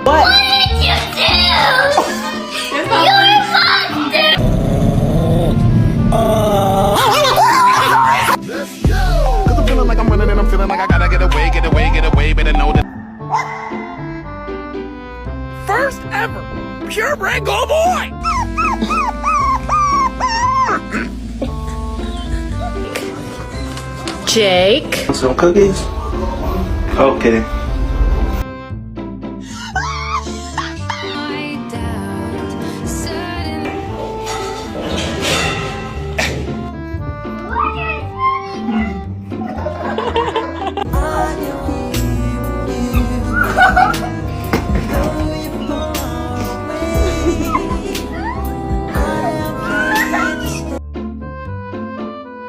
What? What did you do? You're a monster! Cause I'm feeling like I'm running and I'm feeling like I gotta get away, better know that. First ever purebred go boy! Jake. Some cookies? Okay.